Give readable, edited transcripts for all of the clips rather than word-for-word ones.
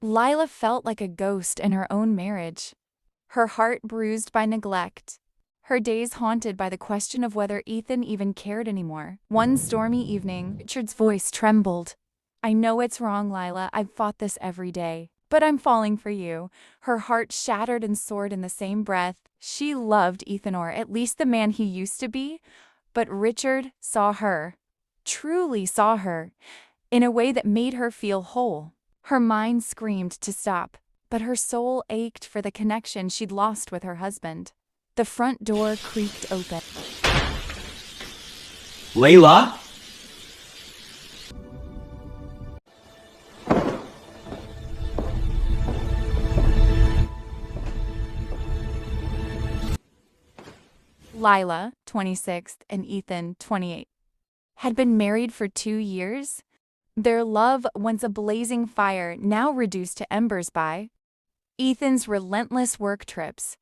Lila felt like a ghost in her own marriage. Her heart bruised by neglect. Her days haunted by the question of whether Ethan even cared anymore. One stormy evening, Richard's voice trembled. "I know it's wrong, Lila. I've fought this every day. But I'm falling for you." Her heart shattered and soared in the same breath. She loved Ethan, or at least the man he used to be, but Richard saw her, truly saw her, in a way that made her feel whole. Her mind screamed to stop, but her soul ached for the connection she'd lost with her husband. The front door creaked open. Layla? Lila, 26, and Ethan, 28, had been married for 2 years. Their love, once a blazing fire, now reduced to embers by Ethan's relentless work trips.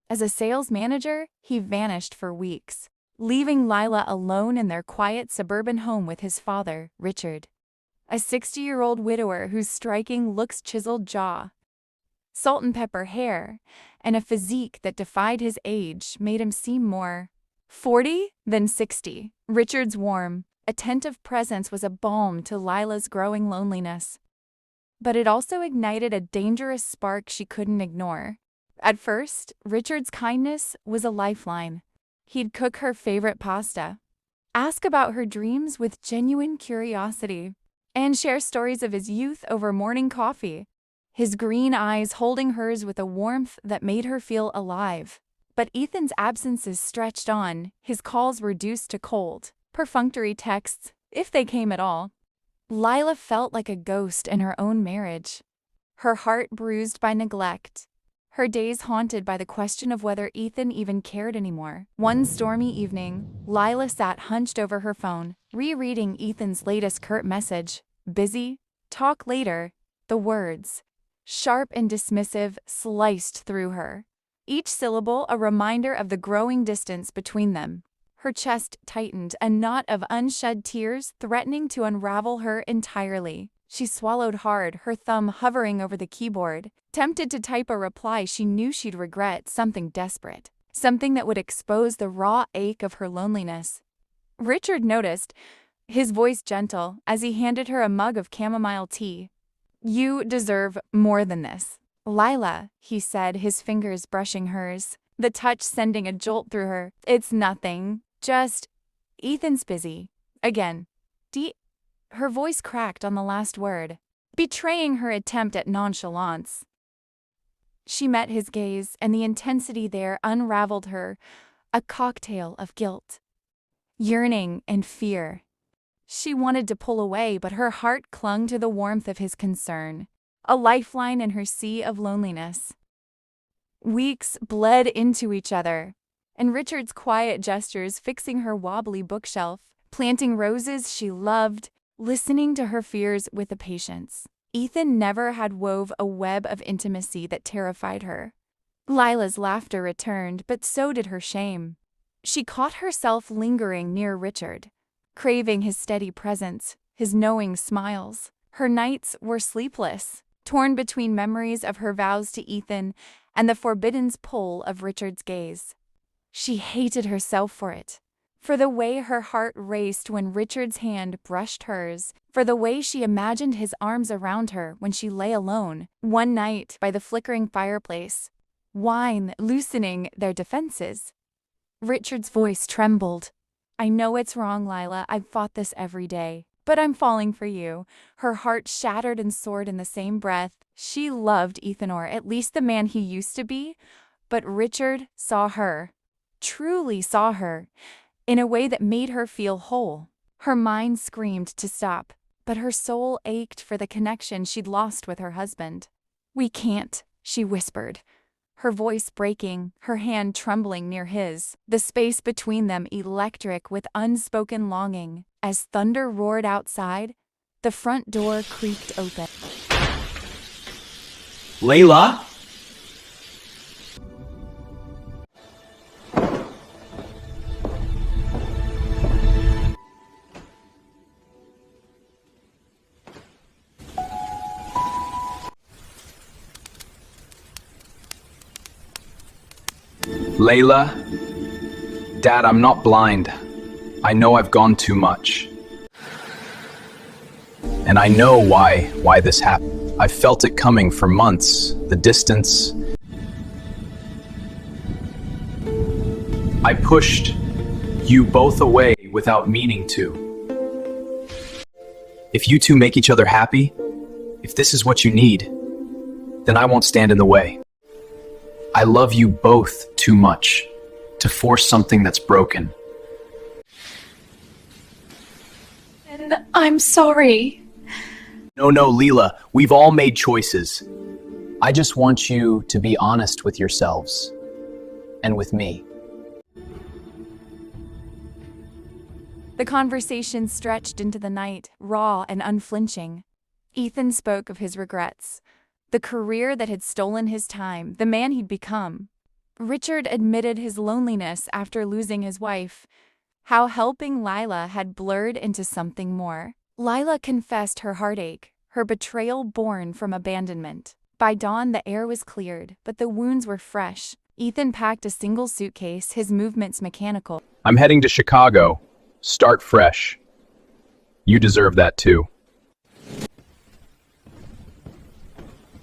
As a sales manager, he vanished for weeks, leaving Lila alone in their quiet suburban home with his father, Richard, a 60-year-old widower whose striking looks, chiseled jaw, salt and pepper hair, and a physique that defied his age made him seem more 40 than 60. Richard's warm, attentive presence was a balm to Lila's growing loneliness. But it also ignited a dangerous spark she couldn't ignore. At first, Richard's kindness was a lifeline. He'd cook her favorite pasta, ask about her dreams with genuine curiosity, and share stories of his youth over morning coffee, his green eyes holding hers with a warmth that made her feel alive. But Ethan's absences stretched on, his calls reduced to cold, perfunctory texts, if they came at all. Lila felt like a ghost in her own marriage. Her heart bruised by neglect. Her days haunted by the question of whether Ethan even cared anymore. One stormy evening, Lila sat hunched over her phone, rereading Ethan's latest curt message. "Busy? Talk later." The words, sharp and dismissive, sliced through her, each syllable a reminder of the growing distance between them. Her chest tightened, a knot of unshed tears threatening to unravel her entirely. She swallowed hard, her thumb hovering over the keyboard, tempted to type a reply she knew she'd regret, something desperate, something that would expose the raw ache of her loneliness. Richard noticed, his voice gentle, as he handed her a mug of chamomile tea. "You deserve more than this, Lila," he said, his fingers brushing hers, the touch sending a jolt through her. "It's nothing. Just, Ethan's busy. Again. Her voice cracked on the last word, betraying her attempt at nonchalance. She met his gaze, and the intensity there unraveled her, a cocktail of guilt, yearning, and fear. She wanted to pull away, but her heart clung to the warmth of his concern, a lifeline in her sea of loneliness. Weeks bled into each other, and Richard's quiet gestures fixing her wobbly bookshelf, planting roses she loved, listening to her fears with a patience Ethan never had wove a web of intimacy that terrified her. Lila's laughter returned, but so did her shame. She caught herself lingering near Richard, craving his steady presence, his knowing smiles. Her nights were sleepless, torn between memories of her vows to Ethan and the forbidden pull of Richard's gaze. She hated herself for it, for the way her heart raced when Richard's hand brushed hers, for the way she imagined his arms around her when she lay alone, one night by the flickering fireplace, wine loosening their defenses. Richard's voice trembled. "I know it's wrong, Lila. I've fought this every day. But I'm falling for you." Her heart shattered and soared in the same breath. She loved Ethan, or at least the man he used to be, but Richard saw her, truly saw her, in a way that made her feel whole. Her mind screamed to stop, but her soul ached for the connection she'd lost with her husband. "We can't," she whispered, her voice breaking, her hand trembling near his, the space between them electric with unspoken longing. As thunder roared outside, the front door creaked open. Layla? Layla, Dad, I'm not blind. I know I've gone too much. And I know why this happened. I felt it coming for months, the distance. I pushed you both away without meaning to. If you two make each other happy, if this is what you need, then I won't stand in the way. I love you both too much to force something that's broken. And I'm sorry. No, Leela, we've all made choices. I just want you to be honest with yourselves and with me. The conversation stretched into the night, raw and unflinching. Ethan spoke of his regrets, the career that had stolen his time, the man he'd become. Richard admitted his loneliness after losing his wife, how helping Lila had blurred into something more. Lila confessed her heartache, her betrayal born from abandonment. By dawn, the air was cleared, but the wounds were fresh. Ethan packed a single suitcase, his movements mechanical. I'm heading to Chicago. Start fresh. You deserve that too.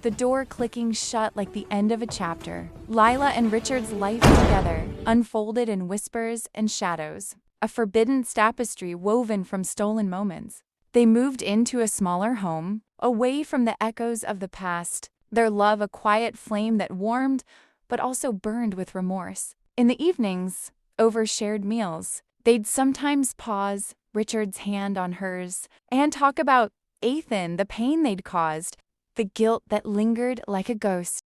The door clicking shut like the end of a chapter. Lila and Richard's life together unfolded in whispers and shadows, a forbidden tapestry woven from stolen moments. They moved into a smaller home, away from the echoes of the past, their love a quiet flame that warmed but also burned with remorse. In the evenings, over shared meals, they'd sometimes pause, Richard's hand on hers, and talk about Ethan, the pain they'd caused, the guilt that lingered like a ghost.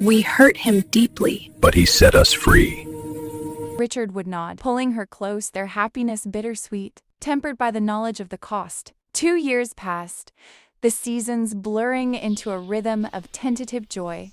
We hurt him deeply. But he set us free. Richard would nod, pulling her close, their happiness bittersweet, tempered by the knowledge of the cost. 2 years passed, the seasons blurring into a rhythm of tentative joy.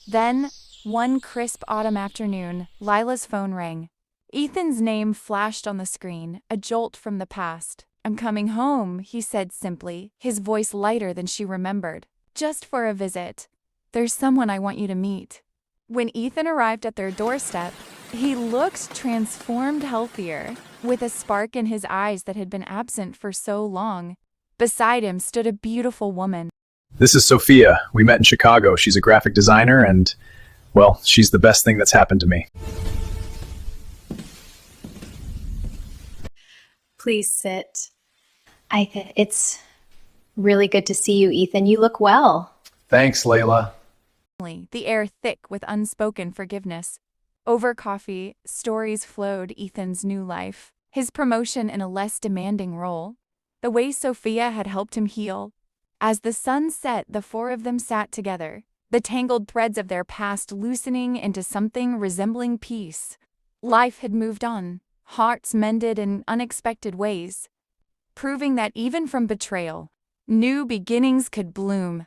Then, one crisp autumn afternoon, Lila's phone rang. Ethan's name flashed on the screen, a jolt from the past. "I'm coming home," he said simply, his voice lighter than she remembered. "Just for a visit. There's someone I want you to meet." When Ethan arrived at their doorstep, he looked transformed, healthier, with a spark in his eyes that had been absent for so long. Beside him stood a beautiful woman. This is Sophia. We met in Chicago. She's a graphic designer and, well, she's the best thing that's happened to me. Please sit. It's really good to see you, Ethan. You look well. Thanks, Layla. The air thick with unspoken forgiveness. Over coffee, stories flowed Ethan's new life, his promotion in a less demanding role, the way Sophia had helped him heal. As the sun set, the four of them sat together, the tangled threads of their past loosening into something resembling peace. Life had moved on, hearts mended in unexpected ways, proving that even from betrayal, new beginnings could bloom.